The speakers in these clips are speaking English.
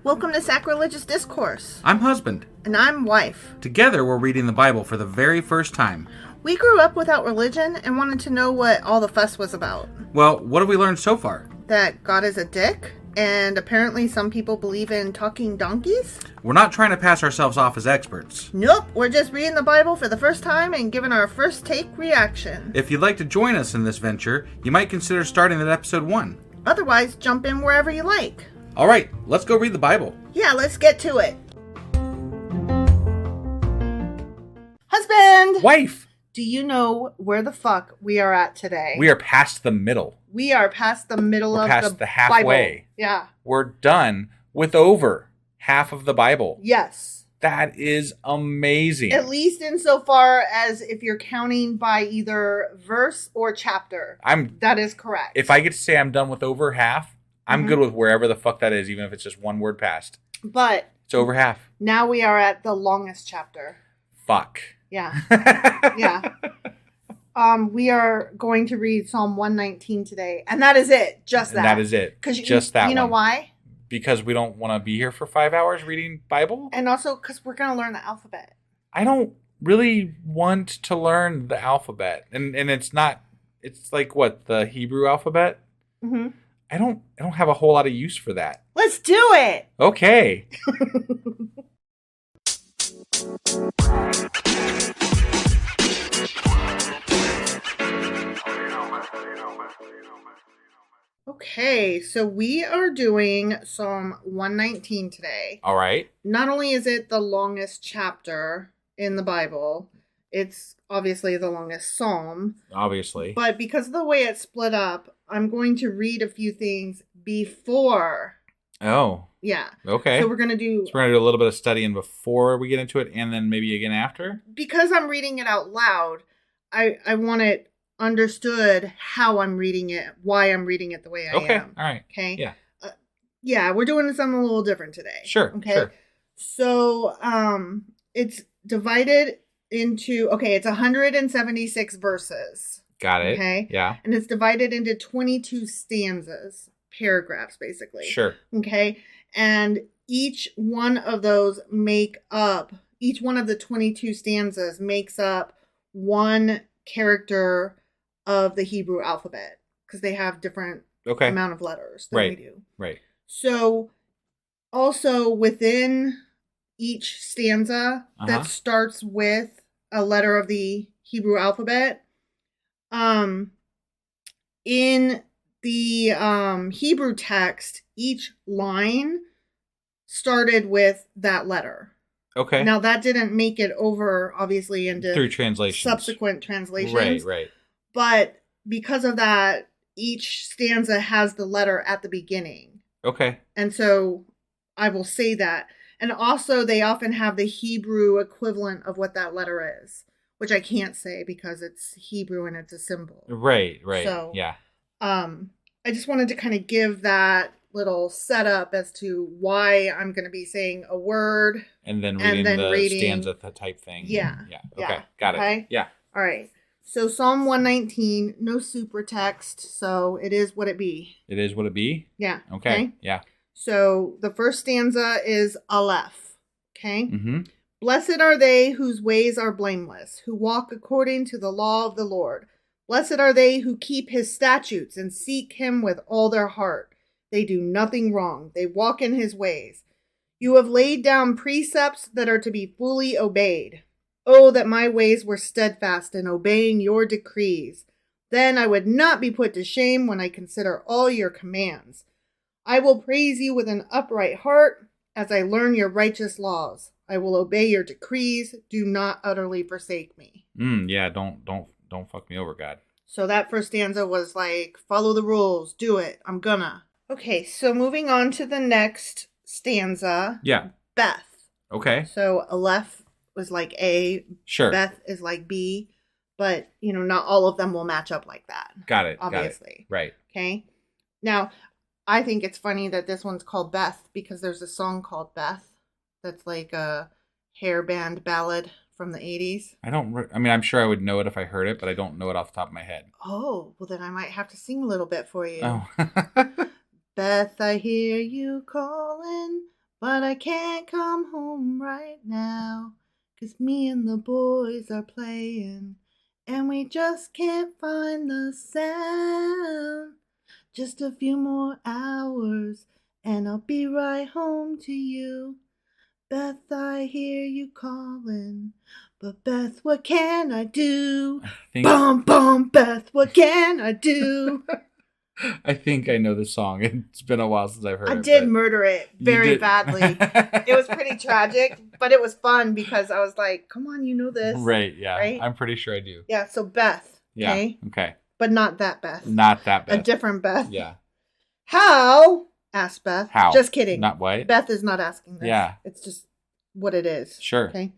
Welcome to Sacrilegious Discourse. I'm husband. And I'm wife. Together, we're reading the Bible for the very first time. We grew up without religion and wanted to know what all the fuss was about. Well, what have we learned so far? That God is a dick, and apparently some people believe in talking donkeys? We're not trying to pass ourselves off as experts. Nope, we're just reading the Bible for the first time and giving our first take reaction. If you'd like to join us in this venture, you might consider starting at episode 1. Otherwise, jump in wherever you like. All right, let's go read the Bible. Yeah, let's get to it. Husband! Wife! Do you know where the fuck we are at today? We are past the middle. We are past the middle We're of past the halfway. Bible. Yeah. We're done with over half of the Bible. Yes. That is amazing. At least insofar as if you're counting by either verse or chapter. That is correct. If I get to say I'm done with over half, I'm good with wherever the fuck that is, even if it's just one word past. But it's over half. Now we are at the longest chapter. Fuck. Yeah. Yeah. We are going to read Psalm 119 today. And that is it. Just that. And that is it. Just that You know one. why? Because we don't want to be here for 5 hours reading Bible? And also because we're going to learn the alphabet. I don't really want to learn the alphabet. And it's not, it's like what, the Hebrew alphabet? Mm-hmm. I don't have a whole lot of use for that. Let's do it. Okay. Okay, so we are doing Psalm 119 today. All right. Not only is it the longest chapter in the Bible, it's obviously the longest psalm. Obviously. But because of the way it's split up, I'm going to read a few things before. Oh. Yeah. Okay. So we're going to do a little bit of studying before we get into it and then maybe again after? Because I'm reading it out loud, I want it understood how I'm reading it, why I'm reading it the way I am. Okay. All right. Okay. Yeah. Yeah, we're doing something a little different today. Sure. Okay. Sure. So, it's divided into, it's 176 verses. Got it. Okay. Yeah. And it's divided into 22 stanzas, paragraphs, basically. Sure. Okay. And each one of the 22 stanzas makes up one character of the Hebrew alphabet because they have different amount of letters than we do. Right. So also within each stanza that starts with a letter of the Hebrew alphabet, in the Hebrew text, each line started with that letter. Okay. Now that didn't make it over, obviously, into through translations, subsequent translations. Right. But because of that, each stanza has the letter at the beginning. Okay. And so I will say that. And also they often have the Hebrew equivalent of what that letter is, which I can't say because it's Hebrew and it's a symbol. Right. So, yeah. I just wanted to kind of give that little setup as to why I'm going to be saying a word. And then reading stanza type thing. Yeah. Yeah. Okay. Got it. Yeah. All right. So Psalm 119, no super text, so it is what it be. It is what it be? Yeah. Okay. Yeah. So the first stanza is Aleph. Okay. Mm-hmm. Blessed are they whose ways are blameless, who walk according to the law of the Lord. Blessed are they who keep his statutes and seek him with all their heart. They do nothing wrong. They walk in his ways. You have laid down precepts that are to be fully obeyed. Oh, that my ways were steadfast in obeying your decrees. Then I would not be put to shame when I consider all your commands. I will praise you with an upright heart as I learn your righteous laws. I will obey your decrees. Do not utterly forsake me. Yeah, don't fuck me over, God. So that first stanza was like, follow the rules, do it, I'm gonna. Okay, so moving on to the next stanza. Yeah. Beth. Okay. So Aleph was like A. Sure. Beth is like B. But, not all of them will match up like that. Got it. Obviously. Right. Okay. Now, I think it's funny that this one's called Beth because there's a song called Beth that's like a hair band ballad from the 80s. I'm sure I would know it if I heard it, but I don't know it off the top of my head. Oh, well then I might have to sing a little bit for you. Oh. Beth, I hear you calling, But I can't come home right now, 'cause me and the boys are playing, and we just can't find the sound. Just a few more hours, and I'll be right home to you. Beth, I hear you calling, but Beth, what can I do? Bum, bum, Beth, what can I do? I think I know the song. It's been a while since I've heard it. I did murder it very badly. It was pretty tragic, but it was fun because I was like, come on, you know this. Right, yeah. Right? I'm pretty sure I do. Yeah, so Beth. Okay? Yeah, okay. But not that Beth. Not that Beth. A different Beth. Yeah. How? Asked Beth. How? Just kidding. Not what? Beth is not asking this. Yeah. It's just what it is. Sure. Okay.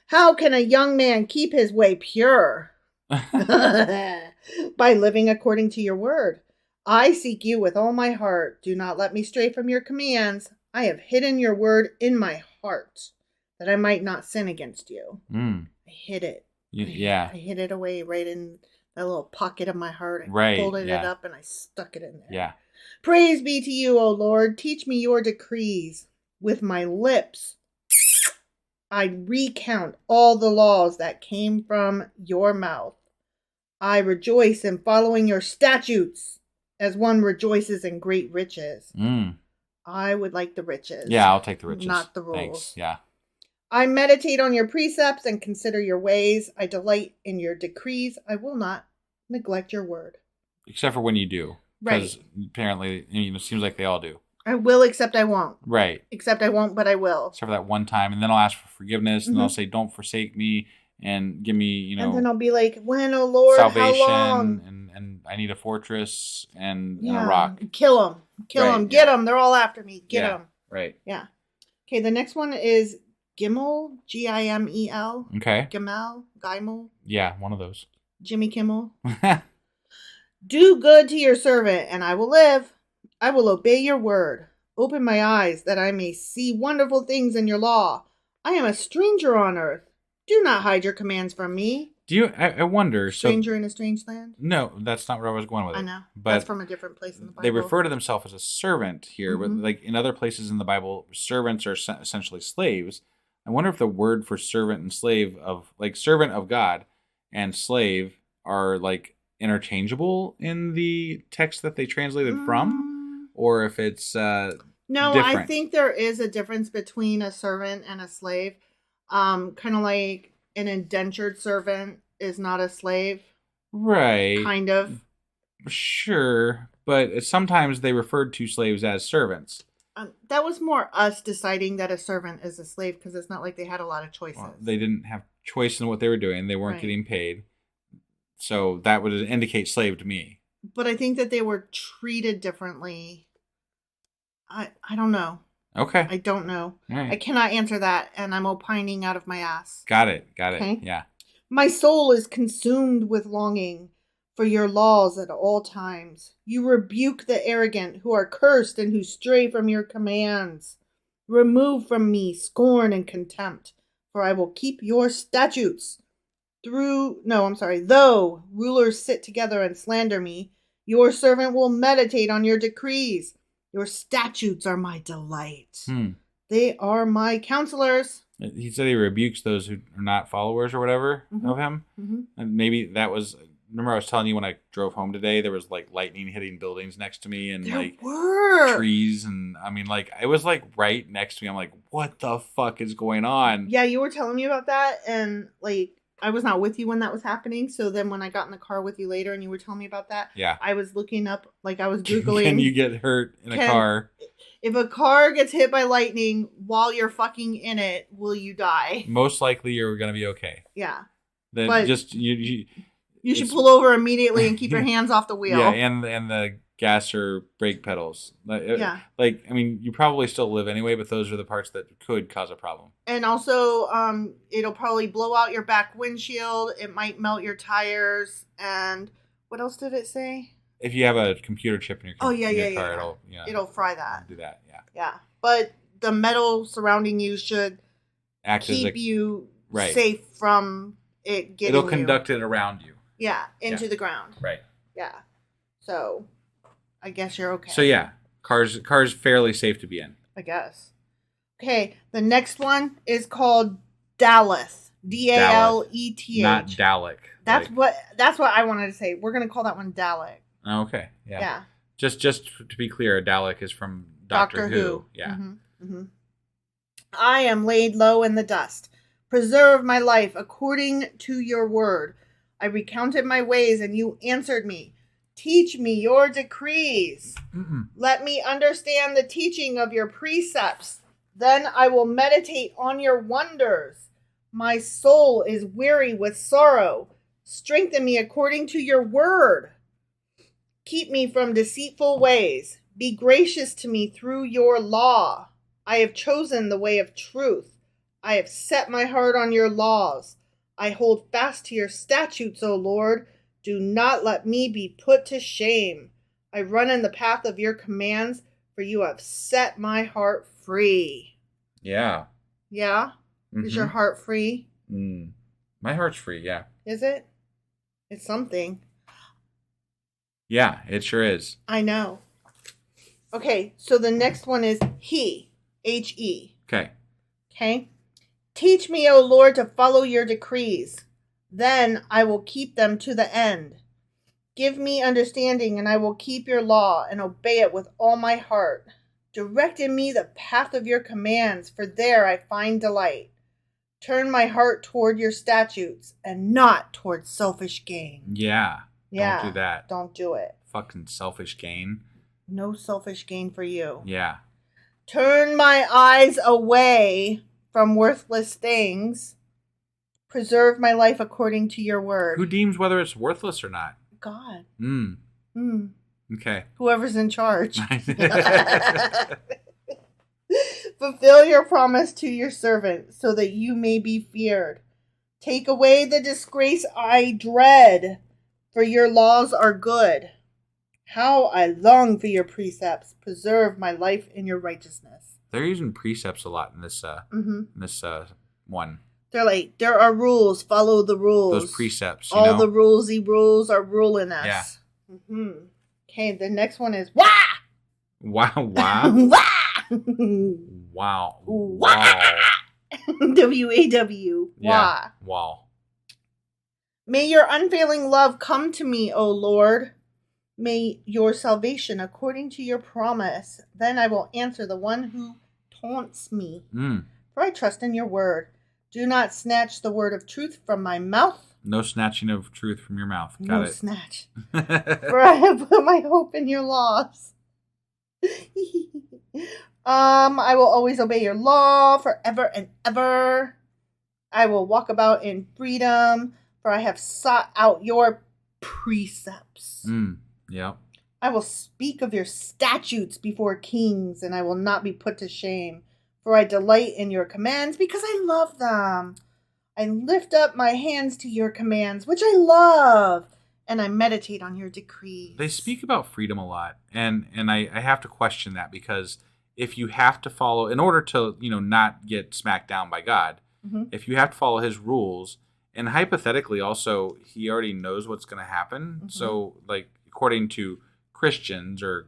How can a young man keep his way pure? By living according to your word. I seek you with all my heart. Do not let me stray from your commands. I have hidden your word in my heart, that I might not sin against you. I hid it. Yeah. I hid it away right in that little pocket of my heart. I folded it up and I stuck it in there. Yeah. Praise be to you, O Lord. Teach me your decrees. With my lips, I recount all the laws that came from your mouth. I rejoice in following your statutes, as one rejoices in great riches. I would like the riches. Yeah, I'll take the riches. Not the rules. Thanks. Yeah. I meditate on your precepts and consider your ways. I delight in your decrees. I will not neglect your word. Except for when you do. Because apparently, it seems like they all do. I will, except I won't. Right. Except I won't, but I will. Except for that one time. And then I'll ask for forgiveness. And I'll say, don't forsake me. And give me, And then I'll be like, when, oh Lord, salvation, how long? And I need a fortress and a rock. Kill them. Kill them. Get them. They're all after me. Get them. Right. Yeah. Okay, the next one is Gimel. Gimel. Okay. Gimel. Yeah, one of those. Jimmy Kimmel. Do good to your servant, and I will live. I will obey your word. Open my eyes, that I may see wonderful things in your law. I am a stranger on earth. Do not hide your commands from me. I wonder. Stranger in a strange land? No, that's not where I was going with it. I know. But that's from a different place in the Bible. They refer to themselves as a servant here, but like in other places in the Bible, servants are essentially slaves. I wonder if the word for servant and slave servant of God and slave are like interchangeable in the text that they translated from, or if it's no, different. I think there is a difference between a servant and a slave. Kind of like an indentured servant is not a slave. Right. Kind of. Sure. But sometimes they referred to slaves as servants. That was more us deciding that a servant is a slave, because it's not like they had a lot of choices. Well, they didn't have choice in what they were doing. They weren't getting paid. So that would indicate slave to me. But I think that they were treated differently. I don't know. Okay. I don't know. Right. I cannot answer that, and I'm opining out of my ass. Got it. Okay? Yeah. My soul is consumed with longing for your laws at all times. You rebuke the arrogant who are cursed and who stray from your commands. Remove from me scorn and contempt, for I will keep your statutes. Though rulers sit together and slander me, your servant will meditate on your decrees. Your statutes are my delight. They are my counselors. He said he rebukes those who are not followers or whatever of him. And maybe that was... Remember I was telling you when I drove home today, there was like lightning hitting buildings next to me and trees. And I mean, like, it was like right next to me. I'm like, what the fuck is going on? Yeah, you were telling me about that. And like, I was not with you when that was happening. So then when I got in the car with you later and you were telling me about that, I was looking up, like I was Googling. Can you get hurt in a car? If a car gets hit by lightning while you're fucking in it, will you die? Most likely you're going to be okay. Yeah. But just, you should pull over immediately and keep your hands off the wheel. Yeah, and the gas or brake pedals. I mean, you probably still live anyway, but those are the parts that could cause a problem. And also, it'll probably blow out your back windshield. It might melt your tires. And what else did it say? If you have a computer chip in your car, it'll fry that. Do that, yeah. Yeah, but the metal surrounding you should keep you safe from it getting It'll conduct it around you. Yeah, into the ground. Right. Yeah. So, I guess you're okay. So yeah, cars fairly safe to be in. I guess. Okay, the next one is called Daleth. Daleth. Not Dalek. That's what I wanted to say. We're gonna call that one Dalek. Okay. Yeah. Yeah. Just to be clear, Dalek is from Doctor Who. Yeah. I am laid low in the dust. Preserve my life according to your word. I recounted my ways, and you answered me. Teach me your decrees. Let me understand the teaching of your precepts. Then I will meditate on your wonders. My soul is weary with sorrow. Strengthen me according to your word. Keep me from deceitful ways. Be gracious to me through your law. I have chosen the way of truth. I have set my heart on your laws. I hold fast to your statutes, O Lord. Do not let me be put to shame. I run in the path of your commands, for you have set my heart free. Yeah. Yeah? Is your heart free? My heart's free, yeah. Is it? It's something. Yeah, it sure is. I know. Okay, so the next one is he. H-E. Okay? Teach me, O Lord, to follow your decrees. Then I will keep them to the end. Give me understanding, and I will keep your law and obey it with all my heart. Direct in me the path of your commands, for there I find delight. Turn my heart toward your statutes and not toward selfish gain. Yeah. Don't do that. Don't do it. Fucking selfish gain. No selfish gain for you. Yeah. Turn my eyes away from worthless things. Preserve my life according to your word. Who deems whether it's worthless or not? God. Okay. Whoever's in charge. Fulfill your promise to your servant so that you may be feared. Take away the disgrace I dread, for your laws are good. How I long for your precepts. Preserve my life in your righteousness. They're using precepts a lot in this one. They're like, there are rules. Follow the rules. Those precepts. All the rulesy rules are ruling us. Yeah. Okay, the next one is wah! Wow. Wah! Wow. W-A-W. Wah. Yeah. Wow. May your unfailing love come to me, O Lord. May your salvation according to your promise. Then I will answer the one who taunts me. For I trust in your word. Do not snatch the word of truth from my mouth. No snatching of truth from your mouth. Got it. No snatch. For I have put my hope in your laws. I will always obey your law forever and ever. I will walk about in freedom, for I have sought out your precepts. Yeah. I will speak of your statutes before kings, and I will not be put to shame. For I delight in your commands because I love them. I lift up my hands to your commands, which I love, and I meditate on your decrees. They speak about freedom a lot, and I have to question that, because if you have to follow, in order to, not get smacked down by God, if you have to follow his rules, and hypothetically also, he already knows what's going to happen. So, like, according to Christians or,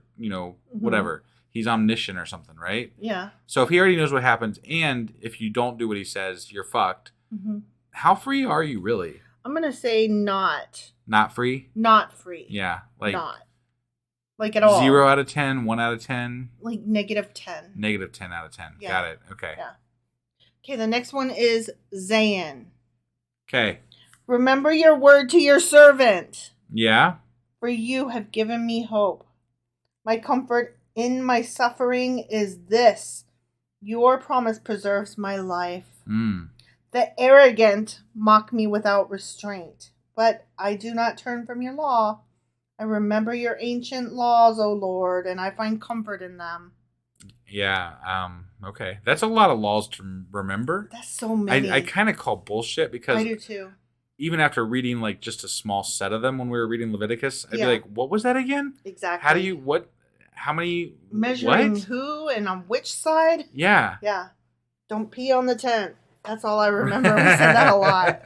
whatever, he's omniscient or something, right? Yeah. So if he already knows what happens, and if you don't do what he says, you're fucked. How free are you really? I'm going to say not. Not free? Not free. Yeah. Like not. Like at all. 0 out of 10, 1 out of 10? Like -10. -10 out of 10. Yeah. Got it. Okay. Yeah. Okay, the next one is Zayn. Okay. Remember your word to your servant. Yeah? For you have given me hope. My comfort in my suffering is this. Your promise preserves my life. The arrogant mock me without restraint, but I do not turn from your law. I remember your ancient laws, O Lord, and I find comfort in them. Yeah, okay. That's a lot of laws to remember. That's so many. I kind of call bullshit, because I do too. Even after reading like just a small set of them when we were reading Leviticus, I'd be like, what was that again? Exactly. How do you, how many, measuring who and on which side? Yeah. Yeah. Don't pee on the tent. That's all I remember. We said that a lot.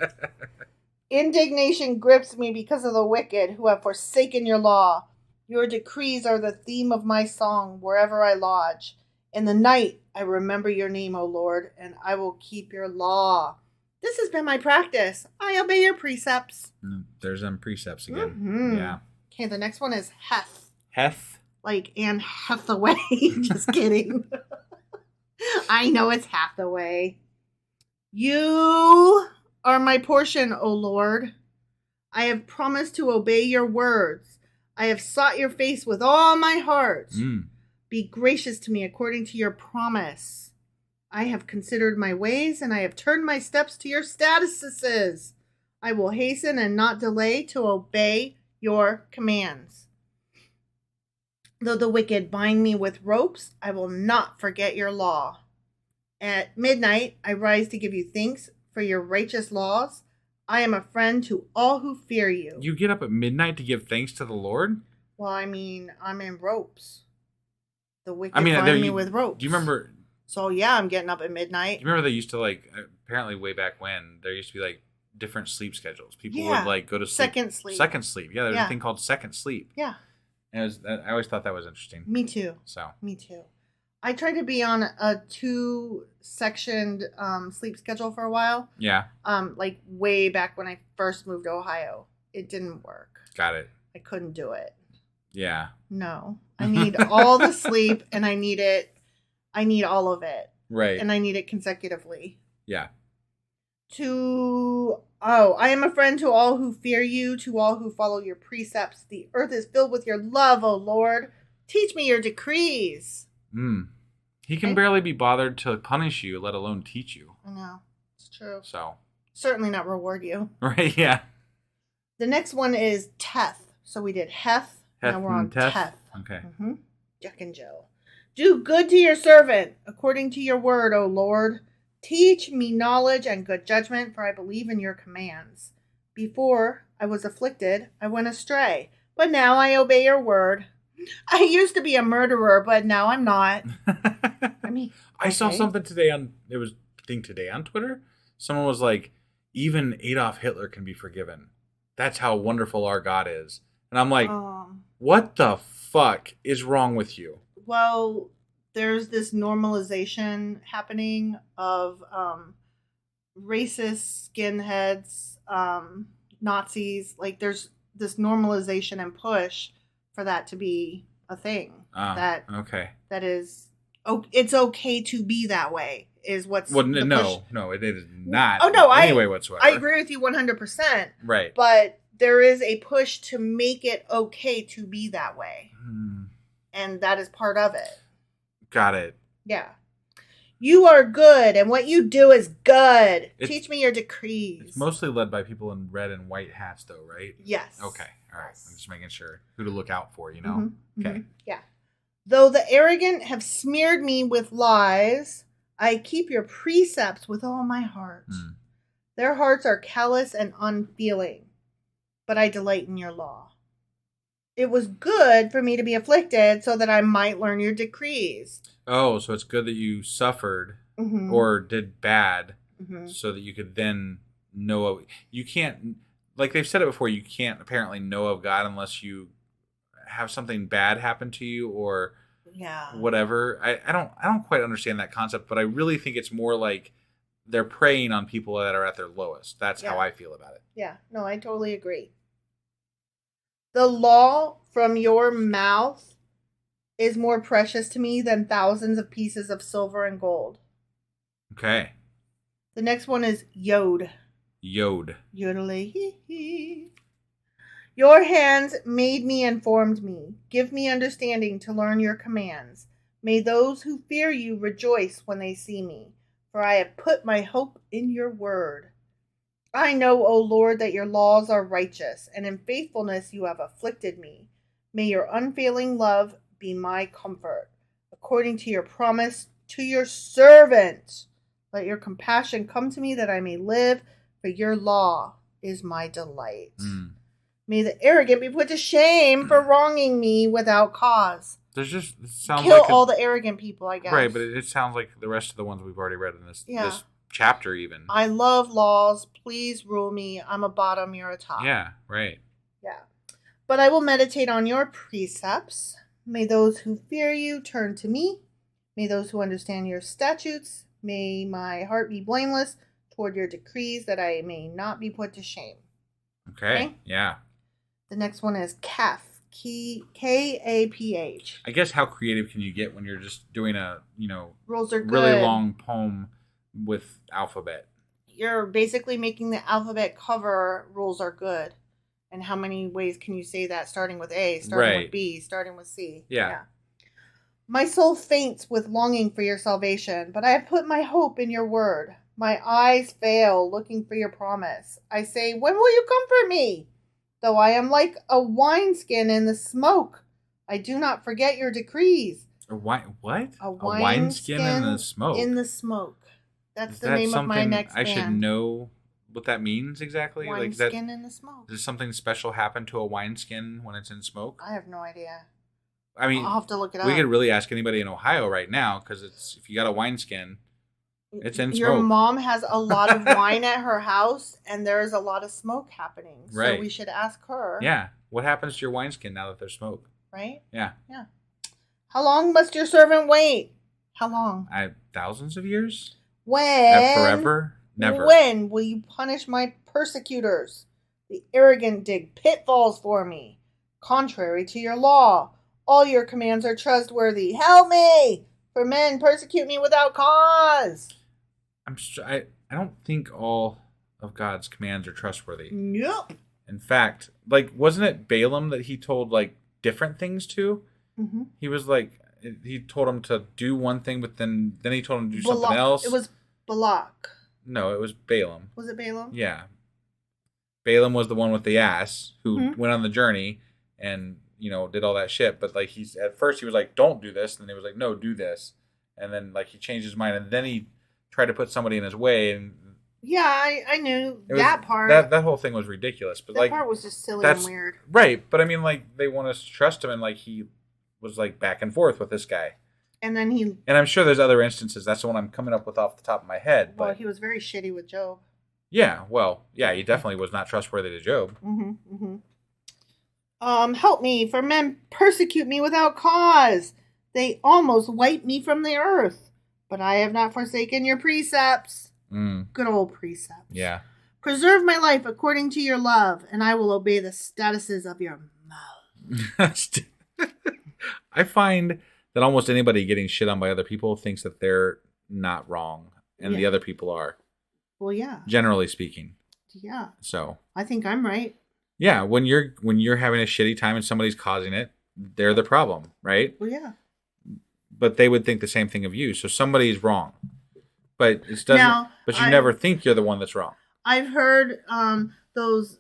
Indignation grips me because of the wicked who have forsaken your law. Your decrees are the theme of my song wherever I lodge. In the night, I remember your name, O Lord, and I will keep your law. This has been my practice. I obey your precepts. There's them precepts again. Mm-hmm. Yeah. Okay, the next one is Heth. Heth? Like Anne Hathaway. Just kidding. I know it's Hathaway. You are my portion, O Lord. I have promised to obey your words. I have sought your face with all my heart. Be gracious to me according to your promise. I have considered my ways, and I have turned my steps to your statutes. I will hasten and not delay to obey your commands. Though the wicked bind me with ropes, I will not forget your law. At midnight, I rise to give you thanks for your righteous laws. I am a friend to all who fear you. You get up at midnight to give thanks to the Lord? Well, I mean, I'm in ropes. The wicked bind me with ropes. Do you remember? So, yeah, I'm getting up at midnight. Do you remember they used to, like, apparently way back when, there used to be, like, different sleep schedules. People would, like, go to sleep. Second sleep. Yeah, there's a thing called second sleep. Yeah. And I always thought that was interesting. Me too. Me too. I tried to be on a 2-sectioned sleep schedule for a while. Yeah. Like way back when I first moved to Ohio. It didn't work. Got it. I couldn't do it. Yeah. No. I need all the sleep and I need all of it. Right. And I need it consecutively. Yeah. I am a friend to all who fear you, to all who follow your precepts. The earth is filled with your love, O Lord. Teach me your decrees. He can barely be bothered to punish you, let alone teach you. I know. It's true. So. Certainly not reward you. Right, yeah. The next one is Teth. So we did Heth. Now we're on Teth. Okay. Jack and Jill. Do good to your servant, according to your word, O Lord. Teach me knowledge and good judgment, for I believe in your commands. Before I was afflicted, I went astray, but now I obey your word. I used to be a murderer, but now I'm not. I saw something today on Twitter. Someone was like, even Adolf Hitler can be forgiven. That's how wonderful our God is. And I'm like, what the fuck is wrong with you? Well, there's this normalization happening of racist skinheads, Nazis. Like there's this normalization and push for that to be a thing. That is, it's okay to be that way is what's no, it is not. Oh no, any way whatsoever. I agree with you 100%. Right, but there is a push to make it okay to be that way, and that is part of it. Got it. Yeah. You are good, and what you do is good. Teach me your decrees. It's mostly led by people in red and white hats, though, right? Yes. Okay. All right. I'm just making sure who to look out for, you know? Okay. Yeah. Though the arrogant have smeared me with lies, I keep your precepts with all my heart. Their hearts are callous and unfeeling, but I delight in your law. It was good for me to be afflicted so that I might learn your decrees. Oh, so it's good that you suffered or did bad so that you could then know. You can't, like they've said it before, you can't apparently know of God unless you have something bad happen to you or whatever. I don't quite understand that concept, but I really think it's more like they're preying on people that are at their lowest. That's how I feel about it. Yeah, no, I totally agree. The law from your mouth is more precious to me than thousands of pieces of silver and gold. Okay. The next one is Yod. Yodelay. Your hands made me and formed me. Give me understanding to learn your commands. May those who fear you rejoice when they see me, for I have put my hope in your word. I know, O Lord, that your laws are righteous, and in faithfulness you have afflicted me. May your unfailing love be my comfort, according to your promise to your servant. Let your compassion come to me that I may live, for your law is my delight. May the arrogant be put to shame for wronging me without cause. There's just sounds kill like all the arrogant people, I guess. Right, but it sounds like the rest of the ones we've already read in this chapter even. I love laws. Please rule me. I'm a bottom, you're a top. Yeah, right. Yeah. But I will meditate on your precepts. May those who fear you turn to me. May those who understand your statutes, may my heart be blameless toward your decrees, that I may not be put to shame. Okay. Yeah. The next one is Kaph. Kaph. I guess how creative can you get when you're just doing a, rules are good. Really long poem with alphabet? You're basically making the alphabet cover rules are good. And how many ways can you say that? Starting with A, starting with B, starting with C. Yeah. My soul faints with longing for your salvation, but I have put my hope in your word. My eyes fail looking for your promise. I say, when will you comfort me? Though I am like a wineskin in the smoke, I do not forget your decrees. What? A wineskin in the smoke? In the smoke. That's the name of my next band. I should know what that means exactly? Wineskin in the smoke. Does something special happen to a wineskin when it's in smoke? I have no idea. I mean, I'll have to look it up. We could really ask anybody in Ohio right now, because if you got a wineskin, it's in smoke. Your mom has a lot of wine at her house, and there's a lot of smoke happening. Right. So we should ask her. Yeah. What happens to your wineskin now that there's smoke? Right? Yeah. Yeah. How long must your servant wait? How long? Thousands of years? When? Forever? Never. When will you punish my persecutors? The arrogant dig pitfalls for me. Contrary to your law, all your commands are trustworthy. Help me! For men persecute me without cause. I don't think all of God's commands are trustworthy. Nope. In fact, wasn't it Balaam that he told, different things to? Mm-hmm. He was he told him to do one thing, but then he told him to do something else. It was Balak. No, it was Balaam. Was it Balaam? Yeah. Balaam was the one with the ass who went on the journey and, did all that shit. But, at first he was like, don't do this. And he was like, no, do this. And then, he changed his mind. And then he tried to put somebody in his way. And yeah, I knew that part. That whole thing was ridiculous. But that part was just silly and weird. Right. But, I mean, they want us to trust him. And, he was, back and forth with this guy. And then And I'm sure there's other instances. That's the one I'm coming up with off the top of my head. Well, he was very shitty with Job. Yeah, he definitely was not trustworthy to Job. Mm-hmm, mm-hmm. Help me, for men persecute me without cause. They almost wipe me from the earth. But I have not forsaken your precepts. Good old precepts. Yeah. Preserve my life according to your love, and I will obey the statuses of your mouth. I find that almost anybody getting shit on by other people thinks that they're not wrong, and the other people are. Well, yeah. Generally speaking. Yeah. So. I think I'm right. Yeah, when you're having a shitty time and somebody's causing it, they're the problem, right? Well, yeah. But they would think the same thing of you, so somebody's wrong. But it doesn't. Now, but you never think you're the one that's wrong. I've heard those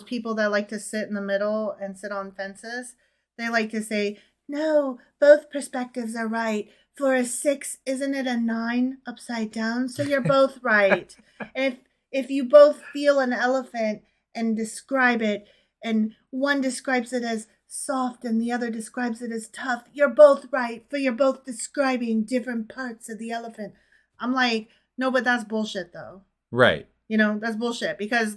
people that like to sit in the middle and sit on fences. They like to say, no, both perspectives are right. For a 6, isn't it a 9 upside down? So you're both right. And if you both feel an elephant and describe it, and one describes it as soft and the other describes it as tough, you're both right, for you're both describing different parts of the elephant. I'm like, no, but that's bullshit though. Right. That's bullshit. Because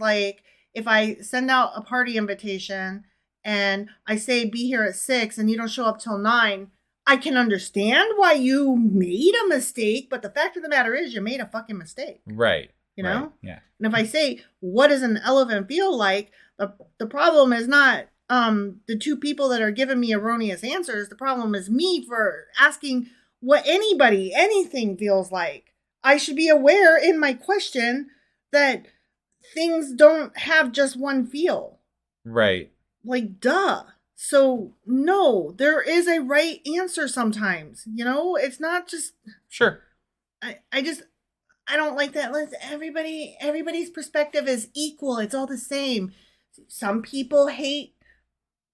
if I send out a party invitation and I say be here at 6 and you don't show up till 9, I can understand why you made a mistake, but the fact of the matter is you made a fucking mistake. Right. Right. Yeah. And if I say, what does an elephant feel like? The problem is not the two people that are giving me erroneous answers. The problem is me for asking what anything feels like. I should be aware in my question that things don't have just one feel. Right. Duh. So, no, there is a right answer sometimes. It's not just... Sure. I don't like that. Everybody's perspective is equal. It's all the same. Some people hate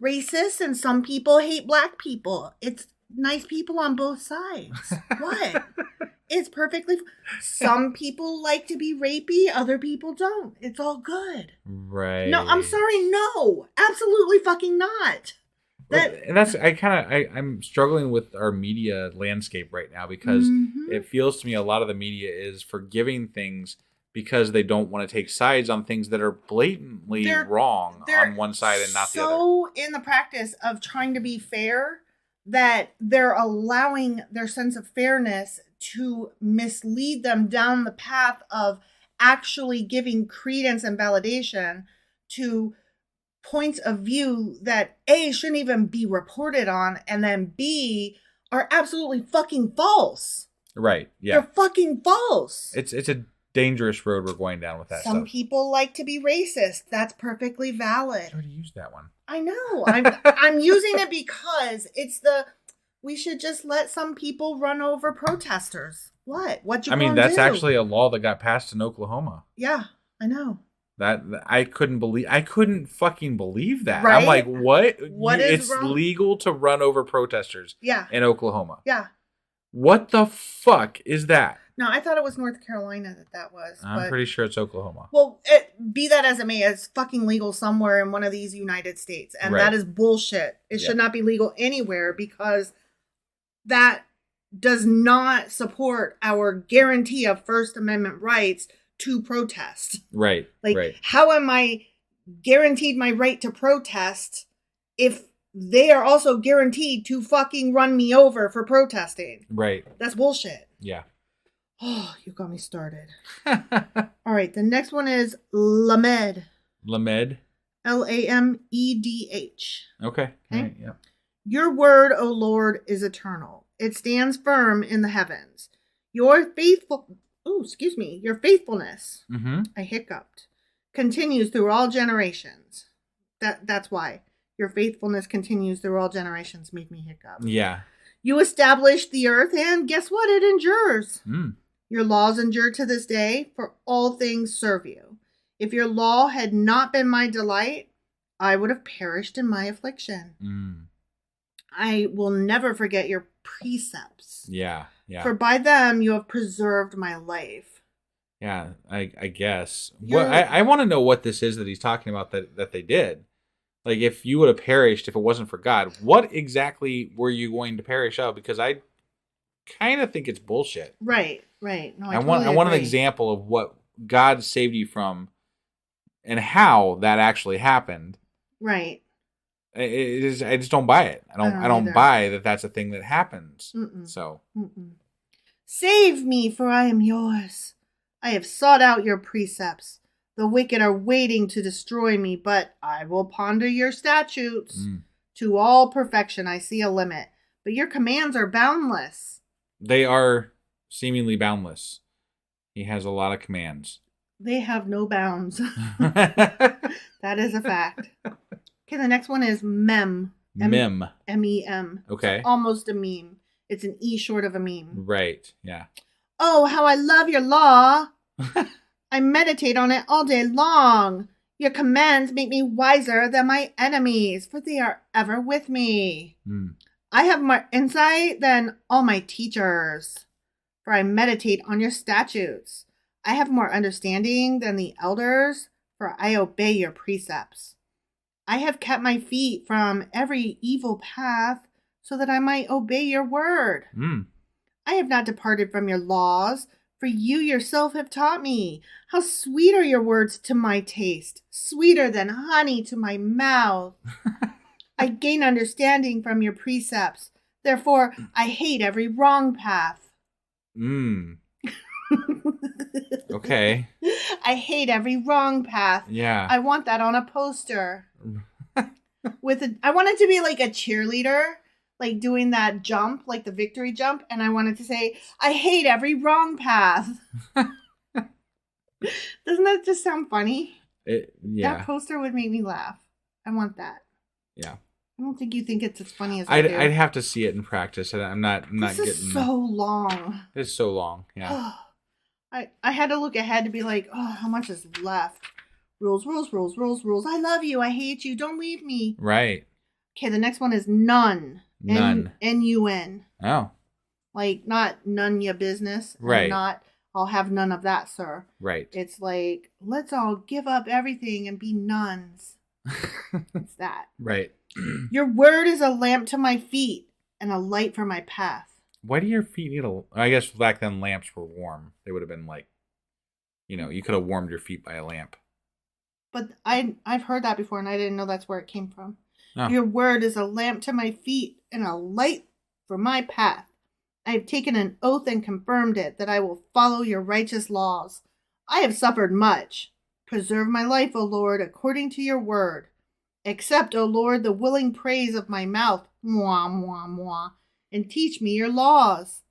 racists and some people hate black people. It's nice people on both sides. What? It's perfectly... Some people like to be rapey. Other people don't. It's all good. Right. No, I'm sorry. No, absolutely fucking not. I'm struggling with our media landscape right now because it feels to me a lot of the media is forgiving things because they don't want to take sides on things that are blatantly wrong on one side and not the other. So in the practice of trying to be fair that they're allowing their sense of fairness to mislead them down the path of actually giving credence and validation to points of view that A, shouldn't even be reported on, and then B, are absolutely fucking false. Right. Yeah. They're fucking false. It's a dangerous road we're going down with that Some stuff. people like to be racist. That's perfectly valid. I already used that one. I know. I'm using it because we should just let some people run over protesters. What you I mean, gonna that's do? actually a law that got passed in Oklahoma. Yeah, I know. That I couldn't fucking believe that. Right? I'm like, what? Is it's wrong? legal to run over protesters. Yeah. In Oklahoma. Yeah. What the fuck is that? No, I thought it was North Carolina that was. I'm pretty sure it's Oklahoma. Well, be that as it may, it's fucking legal somewhere in one of these United States. And that is bullshit. It should not be legal anywhere because that does not support our guarantee of First Amendment rights to protest. Right. Like, how am I guaranteed my right to protest if they are also guaranteed to fucking run me over for protesting? Right. That's bullshit. Yeah. Oh, you got me started. All right, the next one is Lamed. Lamed. Lamedh. Okay. Right, yeah. Your word, O Lord, is eternal. It stands firm in the heavens. Your faithfulness. Mm-hmm. I hiccuped. Continues through all generations. That's why. Your faithfulness continues through all generations. Made me hiccup. Yeah. You established the earth, and guess what? It endures. Mm. Your laws endure to this day, for all things serve you. If your law had not been my delight, I would have perished in my affliction. Mm. I will never forget your precepts. Yeah. Yeah. For by them you have preserved my life. Yeah, I guess. Well, I want to know what this is that he's talking about that they did. Like, if you would have perished if it wasn't for God, what exactly were you going to perish of? Because I kind of think it's bullshit. Right. No, I want an example of what God saved you from and how that actually happened. Right. I just don't buy it. I don't buy that that's a thing that happens. Mm-mm. So. Mm-mm. Save me, for I am yours. I have sought out your precepts. The wicked are waiting to destroy me, but I will ponder your statutes. Mm. To all perfection I see a limit, but your commands are boundless. They are seemingly boundless. He has a lot of commands. They have no bounds. That is a fact. Okay, the next one is mem. Mem. M-E-M. Okay. It's almost a meme. It's an E short of a meme. Right, yeah. Oh, how I love your law. I meditate on it all day long. Your commands make me wiser than my enemies, for they are ever with me. Mm. I have more insight than all my teachers, for I meditate on your statutes. I have more understanding than the elders, for I obey your precepts. I have kept my feet from every evil path, so that I might obey your word. Mm. I have not departed from your laws, for you yourself have taught me. How sweet are your words to my taste, sweeter than honey to my mouth. I gain understanding from your precepts. Therefore, I hate every wrong path. Mm. Okay. I hate every wrong path. Yeah. I want that on a poster. I want it to be like a cheerleader, like doing that jump, like the victory jump, and I wanted to say, I hate every wrong path. Doesn't that just sound funny? Yeah. That poster would make me laugh. I want that. Yeah. I don't think you think it's as funny as I do. I'd have to see it in practice, and I'm not this getting. Is so long. It's so long. Yeah. I had to look ahead to be like, oh, how much is left? Rules. I love you. I hate you. Don't leave me. Right. Okay, the next one is none. None. N-U-N. Oh. Like, not none your business. Right. Not, I'll have none of that, sir. Right. It's like, let's all give up everything and be nuns. It's that. Right. Your word is a lamp to my feet and a light for my path. Why do your feet need I guess back then lamps were warm. They would have been like, you could have warmed your feet by a lamp. But I've heard that before, and I didn't know that's where it came from. Oh. Your word is a lamp to my feet and a light for my path. I have taken an oath and confirmed it, that I will follow your righteous laws. I have suffered much. Preserve my life, O Lord, according to your word. Accept, O Lord, the willing praise of my mouth, mwah, mwah, mwah, and teach me your laws.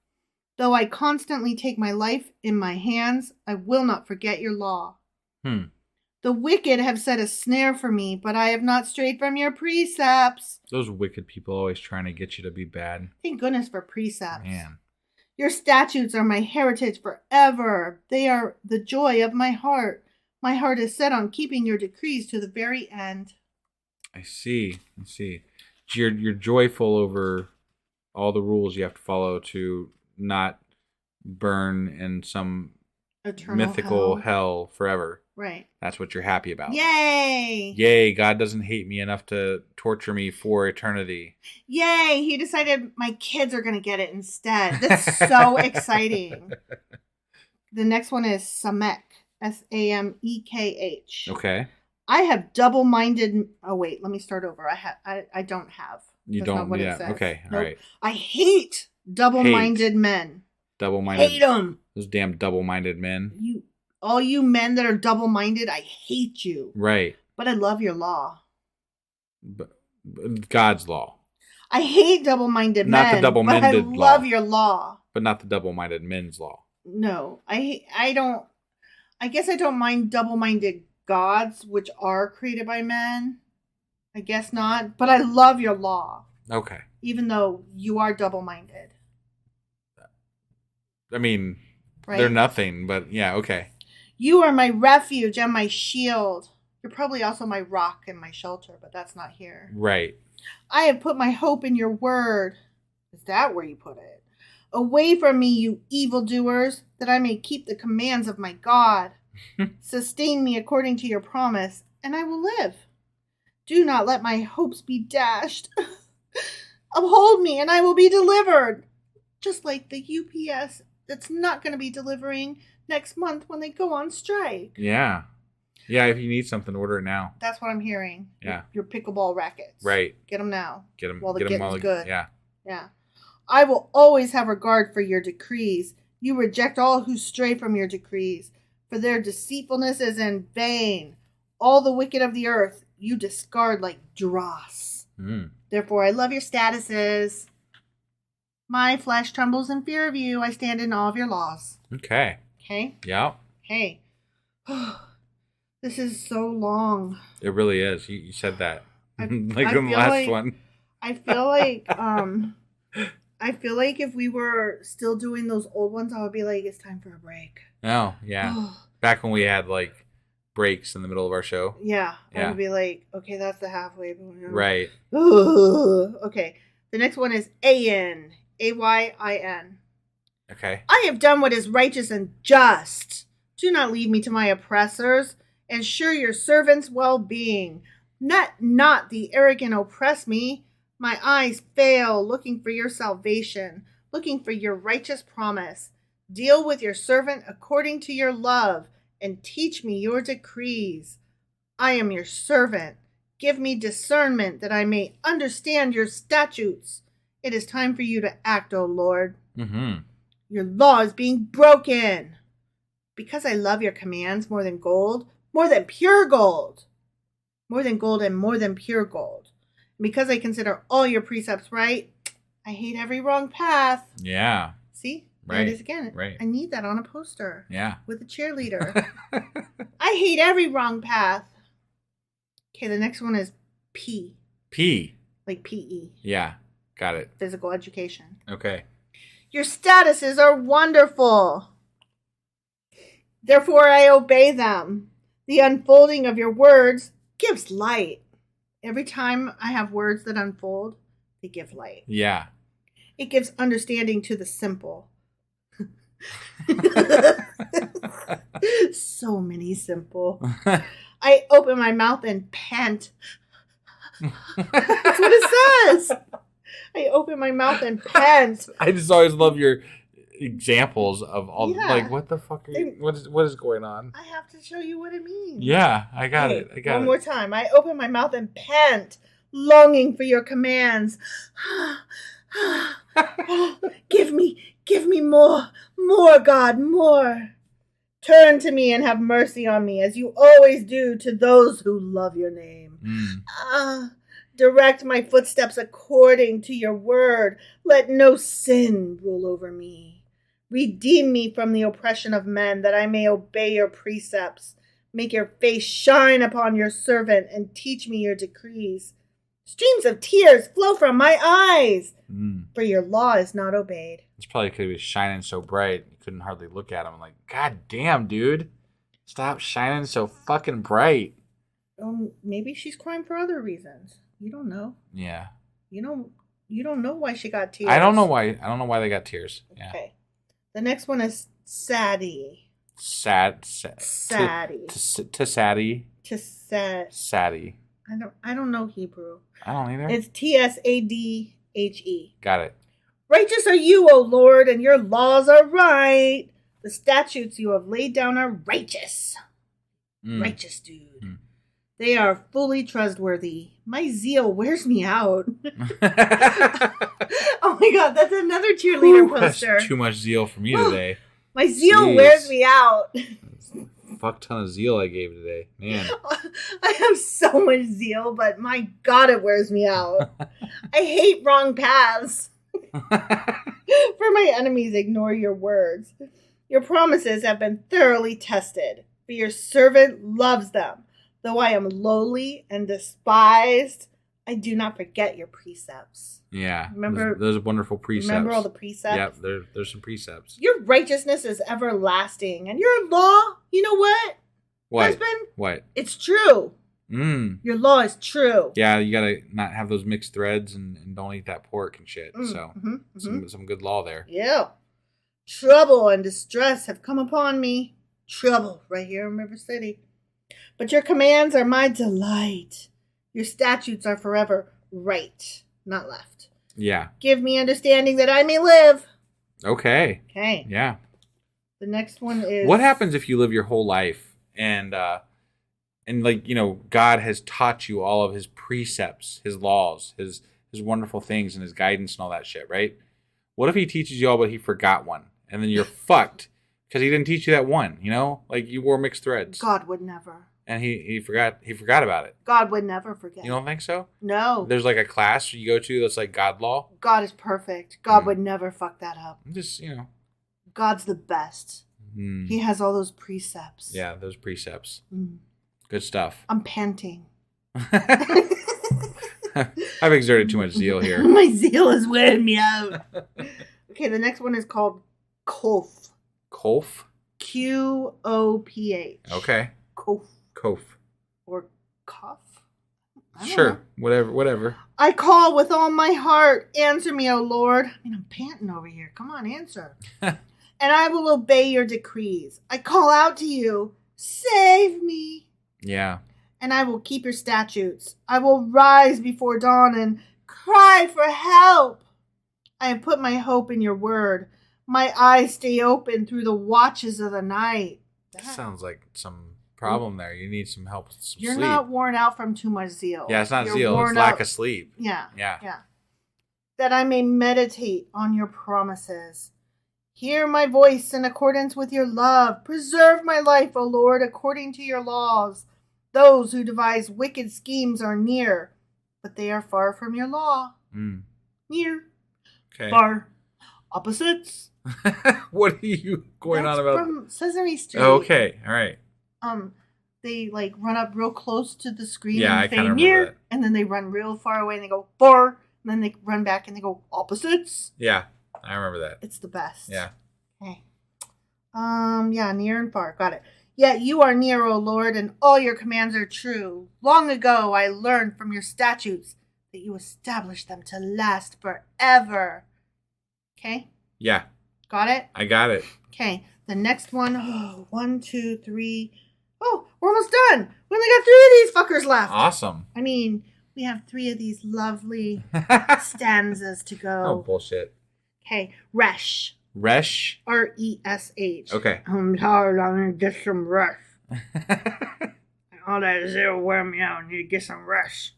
Though I constantly take my life in my hands, I will not forget your law. The wicked have set a snare for me, but I have not strayed from your precepts. Those wicked people always trying to get you to be bad. Thank goodness for precepts. Man. Your statutes are my heritage forever. They are the joy of my heart. My heart is set on keeping your decrees to the very end. I see. You're joyful over all the rules you have to follow to not burn in some Eternal mythical hell forever. Right. That's what you're happy about. Yay! Yay, God doesn't hate me enough to torture me for eternity. Yay! He decided my kids are going to get it instead. That's so exciting. The next one is Samekh. Samekh. Okay. I have double-minded... Oh, wait. Let me start over. I don't have. You That's don't... not what yeah. it says. Okay. Nope. All right. I hate double-minded men. Double-minded... Hate them. Those damn double-minded men. All you men that are double-minded, I hate you. Right. But I love your law. But God's law. I hate double-minded men. Not the double-minded but I law. love your law. But not the double-minded men's law. No. I guess I don't mind double-minded gods, which are created by men. I guess not. But I love your law. Okay. Even though you are double-minded. I mean, right? They're nothing, but yeah, okay. You are my refuge and my shield. You're probably also my rock and my shelter, but that's not here. Right. I have put my hope in your word. Is that where you put it? Away from me, you evildoers, that I may keep the commands of my God. Sustain me according to your promise, and I will live. Do not let my hopes be dashed. Uphold me, and I will be delivered. Just like the UPS that's not going to be delivering next month when they go on strike. Yeah. Yeah, if you need something, order it now. That's what I'm hearing. Yeah. Your pickleball rackets. Right. Get them now. Get them while the getting's good. Yeah. Yeah. I will always have regard for your decrees. You reject all who stray from your decrees, for their deceitfulness is in vain. All the wicked of the earth you discard like dross. Therefore, I love your statuses. My flesh trembles in fear of you. I stand in awe of your laws. Okay. Okay? Yeah. Hey. This is so long. It really is. You said that. I like in the last one. I feel like if we were still doing those old ones, I would be like, it's time for a break. Oh, yeah. Back when we had like breaks in the middle of our show. Yeah. I would be like, okay, that's the halfway point. Right. Okay. The next one is Ayin. Ayin. Okay. I have done what is righteous and just. Do not leave me to my oppressors. Ensure your servants' well-being. Let not the arrogant oppress me. My eyes fail, looking for your salvation, looking for your righteous promise. Deal with your servant according to your love, and teach me your decrees. I am your servant. Give me discernment that I may understand your statutes. It is time for you to act, O Lord. Your law is being broken. Because I love your commands more than gold, more than pure gold. More than gold and more than pure gold. And because I consider all your precepts right, I hate every wrong path. Yeah. See? Right. There it is again. Right. I need that on a poster. Yeah. With a cheerleader. I hate every wrong path. Okay, the next one is P. P. Like P-E. Yeah. Got it. Physical education. Okay. Your statuses are wonderful. Therefore I obey them. The unfolding of your words gives light. Every time I have words that unfold, they give light. Yeah. It gives understanding to the simple. So many simple. I open my mouth and pant. That's what it says. I open my mouth and pant. I just always love your examples of all Yeah. what the fuck are you, what is going on? I have to show you what it means. Yeah, I got it. One more time. I open my mouth and pant. longing for your commands. Give me more, God, more. Turn to me and have mercy on me, as you always do to those who love your name. Direct my footsteps according to your word. Let no sin rule over me. Redeem me from the oppression of men, that I may obey your precepts. Make your face shine upon your servant, and teach me your decrees. Streams of tears flow from my eyes, for your law is not obeyed. It's probably because he was shining so bright, you couldn't hardly look at him. Like, God damn, dude. Stop shining so fucking bright. Maybe she's crying for other reasons. You don't know. Yeah. You don't know why she got tears. I don't know why they got tears. Yeah. Okay. The next one is Sadie. Sadie. Sadie. I don't know Hebrew. I don't either. It's Tsadhe. Got it. Righteous are you, O Lord, and your laws are right. The statutes you have laid down are righteous. Righteous, dude. They are fully trustworthy. My zeal wears me out. Oh my God, that's another cheerleader poster. That's too much zeal for me today. My zeal wears me out. Fuck ton of zeal I gave today, man. I have so much zeal, but my God, it wears me out. I hate wrong paths. For my enemies, ignore your words. Your promises have been thoroughly tested, for your servant loves them. Though I am lowly and despised, I do not forget your precepts. Yeah. Remember those wonderful precepts. Remember all the precepts? Yep, there's some precepts. Your righteousness is everlasting. And your law, you know what? What? Husband? What? It's true. Your law is true. Yeah, you gotta not have those mixed threads and don't eat that pork and shit. Some good law there. Yeah. Trouble and distress have come upon me. Trouble right here in River City. But your commands are my delight. Your statutes are forever right, not left. Yeah. Give me understanding that I may live. Okay. Okay. Yeah. The next one is... What happens if you live your whole life and like, you know, God has taught you all of his precepts, his laws, his wonderful things and his guidance and all that shit, right? What if he teaches you all but he forgot one? And then you're fucked because he didn't teach you that one, you know? Like you wore mixed threads. God would never. And he forgot about it. God would never forget. You don't think so? No. There's like a class you go to that's like God law. God is perfect. God would never fuck that up. Just, you know. God's the best. He has all those precepts. Yeah, those precepts. Good stuff. I'm panting. I've exerted too much zeal here. My zeal is wearing me out. Okay, the next one is called Kof. Kof? Qoph. Okay. Kof. Kof. Or cough? Sure. Whatever. I call with all my heart. Answer me, O Lord. I mean, I'm panting over here. Come on, answer. And I will obey your decrees. I call out to you. Save me. Yeah. And I will keep your statutes. I will rise before dawn and cry for help. I have put my hope in your word. My eyes stay open through the watches of the night. That sounds like some problem there. You need some help with some You're sleep. not worn out from too much zeal. Yeah, it's not zeal. It's lack of sleep. Yeah. That I may meditate on your promises. Hear my voice in accordance with your love. Preserve my life, O Lord, according to your laws. Those who devise wicked schemes are near, but they are far from your law. Near. Okay. Far. Opposites. What are you going on about? From Sesame Street. Oh, okay. All right. They like run up real close to the screen and say near, that. And then they run real far away and they go far, and then they run back and they go opposites. Yeah, I remember that. It's the best. Yeah. Okay. Yeah, near and far. Got it. Yet you are near, O Lord, and all your commands are true. Long ago I learned from your statutes that you established them to last forever. Okay? Yeah. Got it? I got it. Okay. The next one. Oh, 1, 2, 3. Oh, we're almost done. We only got 3 of these fuckers left. Awesome. I mean, we have 3 of these lovely stanzas to go. Oh, bullshit. Okay. Resh. Resh? R-E-S-H. Okay. I'm tired. I need to get some rest. All that zeal wear me out. I need to get some rest.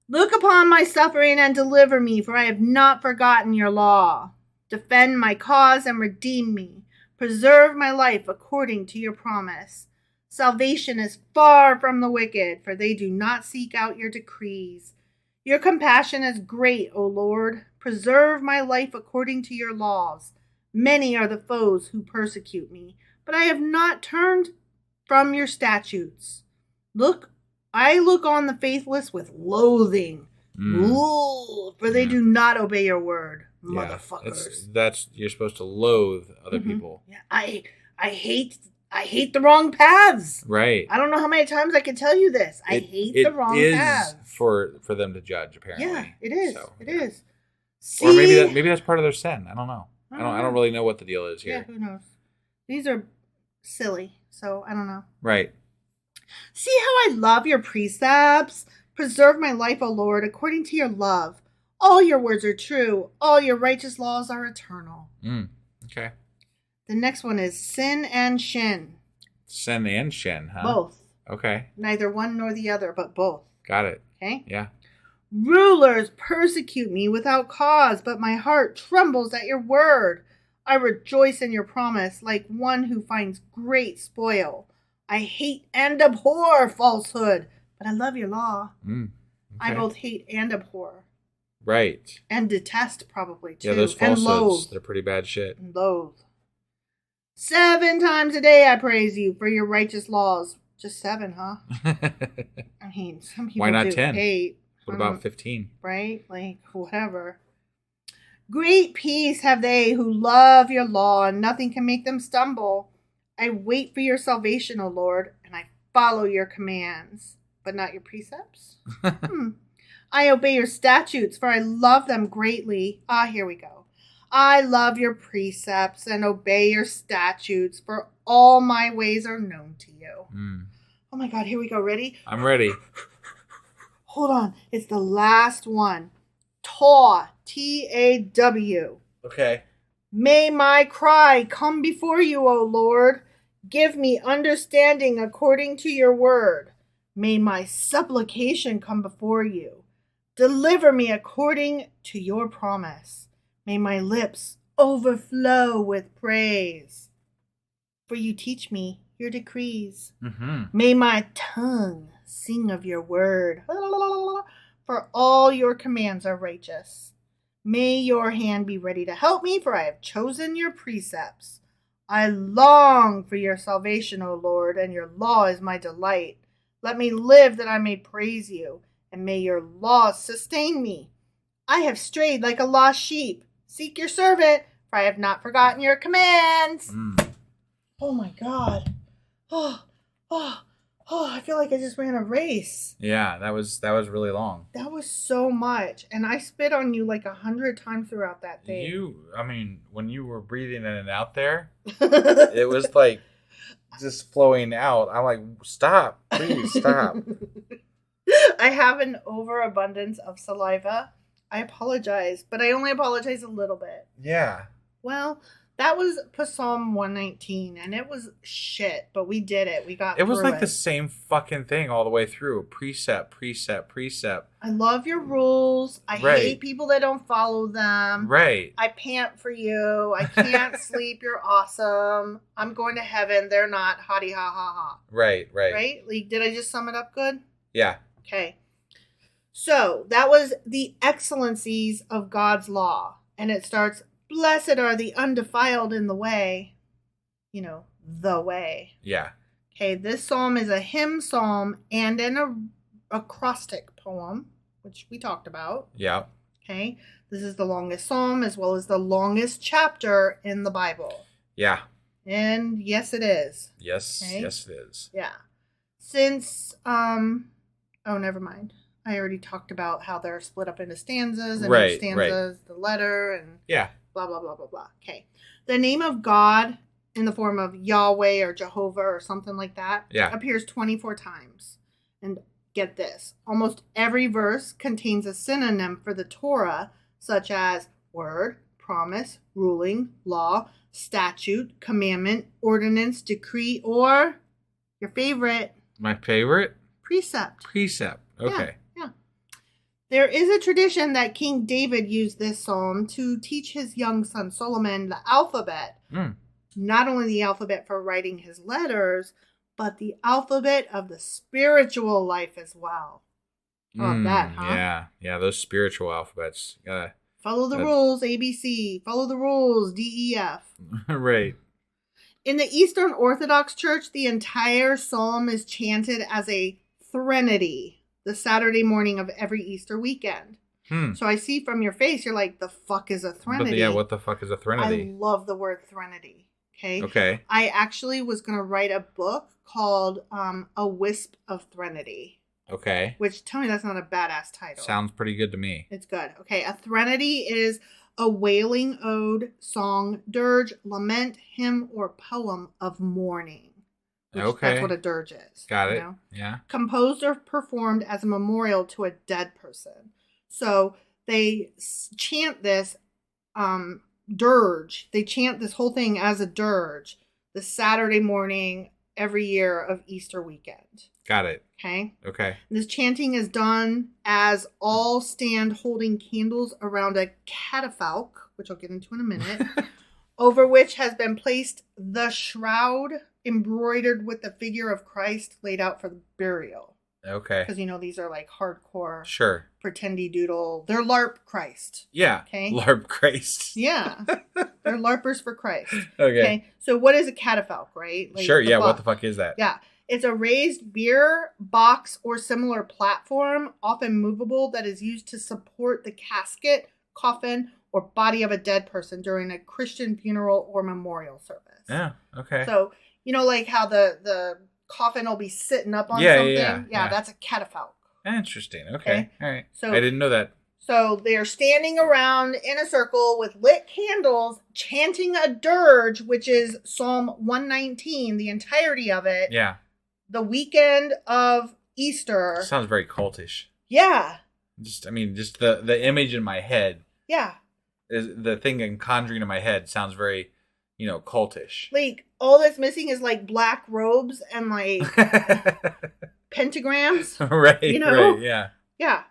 Look upon my suffering and deliver me, for I have not forgotten your law. Defend my cause and redeem me. Preserve my life according to your promise. Salvation is far from the wicked, for they do not seek out your decrees. Your compassion is great, O Lord. Preserve my life according to your laws. Many are the foes who persecute me, but I have not turned from your statutes. I look on the faithless with loathing. Ooh, for they do not obey your word, motherfuckers. That's you're supposed to loathe other people. Yeah, I hate the wrong paths. Right. I don't know how many times I can tell you this. I hate the wrong paths. It is for them to judge, apparently. Yeah, it is. So, it is. See? Or maybe that's part of their sin. I don't know. I don't really know what the deal is here. Yeah, who knows? These are silly, so I don't know. Right. See how I love your precepts? Preserve my life, O Lord, according to your love. All your words are true. All your righteous laws are eternal. Okay. The next one is sin and shin. Sin and shin, huh? Both. Okay. Neither one nor the other, but both. Got it. Okay? Yeah. Rulers persecute me without cause, but my heart trembles at your word. I rejoice in your promise like one who finds great spoil. I hate and abhor falsehood, but I love your law. Okay. I both hate and abhor. Right. And detest, probably, too. Yeah, those falsehoods, they're pretty bad shit. And loathe. 7 times a day I praise you for your righteous laws. Just 7, huh? I mean, some people Why not do 10? 8. What about 15? Right? Like, whatever. Great peace have they who love your law, and nothing can make them stumble. I wait for your salvation, O Lord, and I follow your commands, but not your precepts. I obey your statutes, for I love them greatly. Here we go. I love your precepts and obey your statutes, for all my ways are known to you. Oh my God, here we go. Ready? I'm ready. Hold on. It's the last one. Taw. T-A-W. Okay. May my cry come before you, O Lord. Give me understanding according to your word. May my supplication come before you. Deliver me according to your promise. May my lips overflow with praise. For you teach me your decrees. May my tongue sing of your word. For all your commands are righteous. May your hand be ready to help me, for I have chosen your precepts. I long for your salvation, O Lord, and your law is my delight. Let me live that I may praise you, and may your laws sustain me. I have strayed like a lost sheep. Seek your servant, for I have not forgotten your commands. Oh my God. I feel like I just ran a race. Yeah, that was really long. That was so much. And I spit on you like 100 times throughout that thing. When you were breathing in and out there, it was like just flowing out. I'm like, stop, please stop. I have an overabundance of saliva. I apologize, but I only apologize a little bit. Yeah. Well, that was Psalm 119, and it was shit, but we did it. We got It was through like the same fucking thing all the way through. Precept, precept, precept. I love your rules. I hate people that don't follow them. Right. I pant for you. I can't sleep. You're awesome. I'm going to heaven. They're not. Hotty ha ha ha. Right. Right? Like, did I just sum it up good? Yeah. Okay. So that was the excellencies of God's law. And it starts, blessed are the undefiled in the way. You know, the way. Yeah. Okay, this psalm is a hymn psalm and an acrostic poem, which we talked about. Yeah. Okay, this is the longest psalm as well as the longest chapter in the Bible. Yeah. And yes, it is. Yes, okay? Yes, it is. Yeah. Since, never mind. I already talked about how they're split up into stanzas, and each stanza is the letter, and blah, blah, blah, blah, blah. Okay. The name of God in the form of Yahweh or Jehovah or something like that appears 24 times. And get this, almost every verse contains a synonym for the Torah, such as word, promise, ruling, law, statute, commandment, ordinance, decree, or your favorite. My favorite? Precept. Precept. Okay. Yeah. There is a tradition that King David used this psalm to teach his young son Solomon the alphabet. Not only the alphabet for writing his letters, but the alphabet of the spiritual life as well. How about that, huh? Yeah, those spiritual alphabets. Follow the rules, ABC. Follow the rules, DEF. Right. In the Eastern Orthodox Church, the entire psalm is chanted as a threnody the Saturday morning of every Easter weekend. So I see from your face, you're like, the fuck is a threnody? But what the fuck is a threnody? I love the word threnody. Okay. I actually was going to write a book called A Wisp of Threnody. Okay. Which, tell me that's not a badass title. Sounds pretty good to me. It's good. Okay. A threnody is a wailing ode, song, dirge, lament, hymn, or poem of mourning. That's what a dirge is. Got it. Yeah. Composed or performed as a memorial to a dead person. So they chant this dirge. They chant this whole thing as a dirge the Saturday morning every year of Easter weekend. Got it. Okay. This chanting is done as all stand holding candles around a catafalque, which I'll get into in a minute, over which has been placed the shroud embroidered with the figure of Christ laid out for the burial. Okay. Because, these are like hardcore. Sure. Pretendy doodle. They're LARP Christ. Yeah. Okay. LARP Christ. Yeah. They're LARPers for Christ. Okay. So what is a catafalque, right? Like sure. Yeah. What the fuck is that? Yeah. It's a raised beer box or similar platform, often movable, that is used to support the casket, coffin, or body of a dead person during a Christian funeral or memorial service. Yeah. Okay. So, like how the coffin will be sitting up on something? Yeah, that's a catafalque. Interesting. Okay. All right. So I didn't know that. So they are standing around in a circle with lit candles, chanting a dirge, which is Psalm 119, the entirety of it. Yeah. The weekend of Easter. Sounds very cultish. Yeah. Just the image in my head. Yeah. Is the thing I'm conjuring in my head sounds very, cultish. Like, all that's missing is like black robes and like pentagrams. Right. Right. Yeah. Yeah.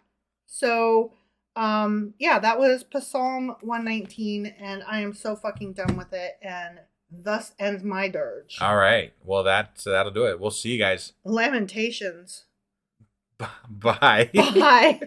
So, that was Psalm 119, and I am so fucking done with it, and thus ends my dirge. All right. Well, that'll do it. We'll see you guys. Lamentations. Bye. Bye.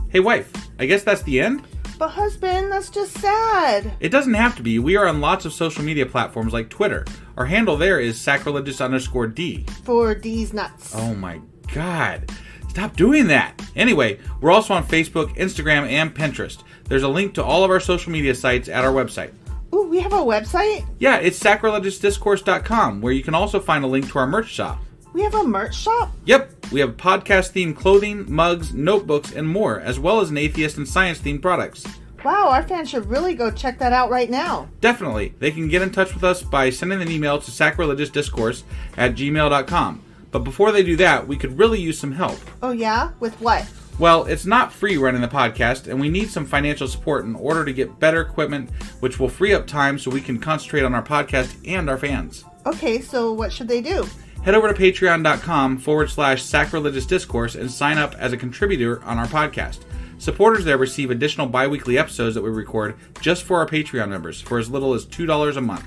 Hey, wife. I guess that's the end? But husband, that's just sad. It doesn't have to be. We are on lots of social media platforms like Twitter. Our handle there is sacrilegious_D. For D's nuts. Oh my God. Stop doing that. Anyway, we're also on Facebook, Instagram, and Pinterest. There's a link to all of our social media sites at our website. Ooh, we have a website? Yeah, it's sacrilegiousdiscourse.com, where you can also find a link to our merch shop. We have a merch shop? Yep. We have podcast-themed clothing, mugs, notebooks, and more, as well as an atheist and science-themed products. Wow, our fans should really go check that out right now. Definitely. They can get in touch with us by sending an email to sacrilegiousdiscourse@gmail.com. But before they do that, we could really use some help. Oh yeah? With what? Well, it's not free running the podcast, and we need some financial support in order to get better equipment, which will free up time so we can concentrate on our podcast and our fans. Okay, so what should they do? Head over to patreon.com/sacrilegiousdiscourse and sign up as a contributor on our podcast. Supporters there receive additional bi-weekly episodes that we record just for our Patreon members for as little as $2 a month.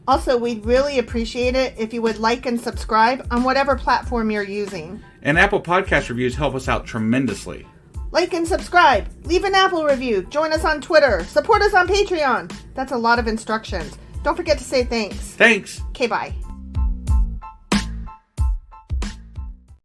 Also, we'd really appreciate it if you would like and subscribe on whatever platform you're using. And Apple Podcast reviews help us out tremendously. Like and subscribe. Leave an Apple review. Join us on Twitter. Support us on Patreon. That's a lot of instructions. Don't forget to say thanks. Thanks. Okay, bye.